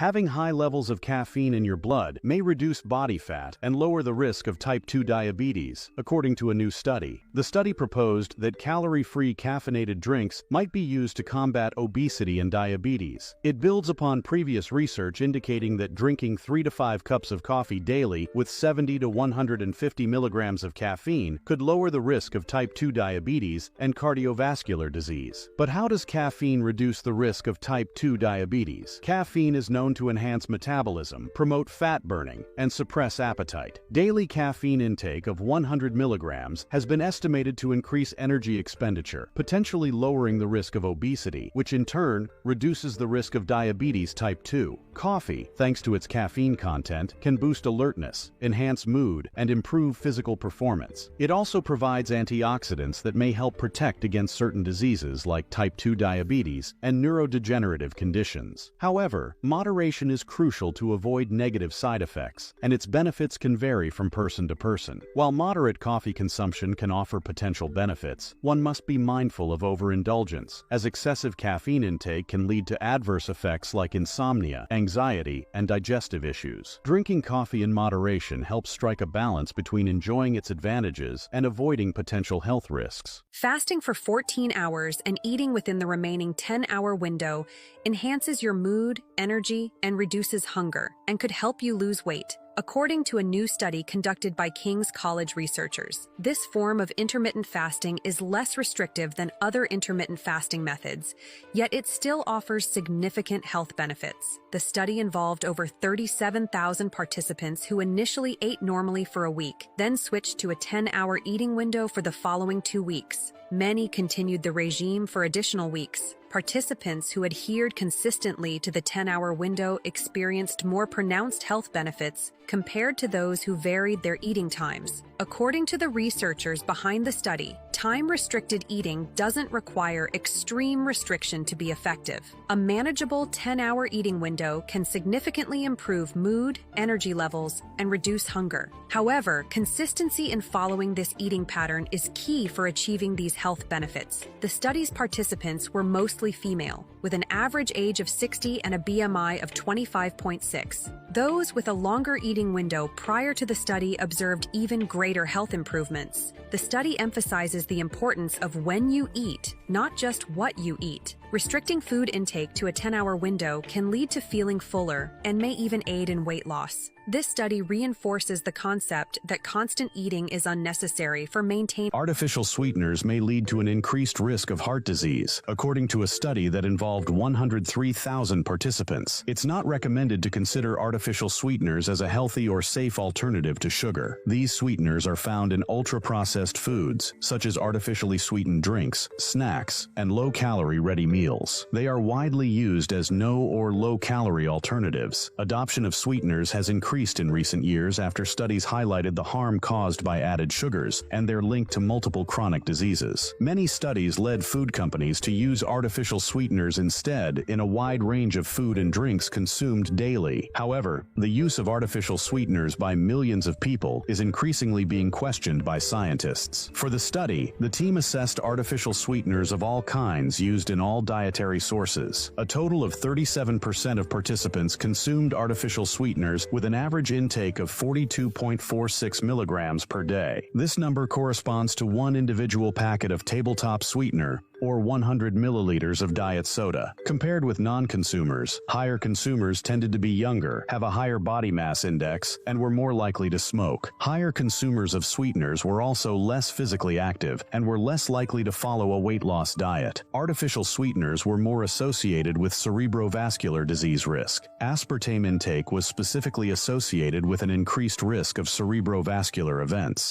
Having high levels of caffeine in your blood may reduce body fat and lower the risk of type 2 diabetes, according to a new study. The study proposed that calorie-free caffeinated drinks might be used to combat obesity and diabetes. It builds upon previous research indicating that drinking 3 to 5 cups of coffee daily with 70 to 150 milligrams of caffeine could lower the risk of type 2 diabetes and cardiovascular disease. But how does caffeine reduce the risk of type 2 diabetes? Caffeine is known to enhance metabolism, promote fat burning, and suppress appetite. Daily caffeine intake of 100 milligrams has been estimated to increase energy expenditure, potentially lowering the risk of obesity, which in turn reduces the risk of diabetes type 2. Coffee, thanks to its caffeine content, can boost alertness, enhance mood, and improve physical performance. It also provides antioxidants that may help protect against certain diseases like type 2 diabetes and neurodegenerative conditions. However, moderation is crucial to avoid negative side effects, and its benefits can vary from person to person. While moderate coffee consumption can offer potential benefits, one must be mindful of overindulgence, as excessive caffeine intake can lead to adverse effects like insomnia, anxiety, and digestive issues. Drinking coffee in moderation helps strike a balance between enjoying its advantages and avoiding potential health risks. Fasting for 14 hours and eating within the remaining 10-hour window enhances your mood, energy, and reduces hunger, and could help you lose weight. According to a new study conducted by King's College researchers, this form of intermittent fasting is less restrictive than other intermittent fasting methods, yet it still offers significant health benefits. The study involved over 37,000 participants who initially ate normally for a week, then switched to a 10-hour eating window for the following 2 weeks. Many continued the regime for additional weeks. Participants who adhered consistently to the 10-hour window experienced more pronounced health benefits compared to those who varied their eating times. According to the researchers behind the study, time-restricted eating doesn't require extreme restriction to be effective. A manageable 10-hour eating window can significantly improve mood, energy levels, and reduce hunger. However, consistency in following this eating pattern is key for achieving these health benefits. The study's participants were mostly female, with an average age of 60 and a BMI of 25.6. Those with a longer eating window prior to the study observed even greater health improvements. The study emphasizes the importance of when you eat, not just what you eat. Restricting food intake to a 10-hour window can lead to feeling fuller and may even aid in weight loss. This study reinforces the concept that constant eating is unnecessary for maintaining. Artificial sweeteners may lead to an increased risk of heart disease, according to a study that involved 103,000 participants. It's not recommended to consider artificial sweeteners as a healthy or safe alternative to sugar. These sweeteners are found in ultra-processed foods, such as artificially sweetened drinks, snacks, and low-calorie ready meals. They are widely used as no or low-calorie alternatives. Adoption of sweeteners has increased in recent years after studies highlighted the harm caused by added sugars and their link to multiple chronic diseases. Many studies led food companies to use artificial sweeteners instead in a wide range of food and drinks consumed daily. However, the use of artificial sweeteners by millions of people is increasingly being questioned by scientists. For the study, the team assessed artificial sweeteners of all kinds used in all dietary sources. A total of 37% of participants consumed artificial sweeteners with an average intake of 42.46 milligrams per day. This number corresponds to one individual packet of tabletop sweetener, or 100 milliliters of diet soda. Compared with non-consumers, higher consumers tended to be younger, have a higher body mass index, and were more likely to smoke. Higher consumers of sweeteners were also less physically active and were less likely to follow a weight loss diet. Artificial sweeteners were more associated with cerebrovascular disease risk. Aspartame intake was specifically associated with an increased risk of cerebrovascular events.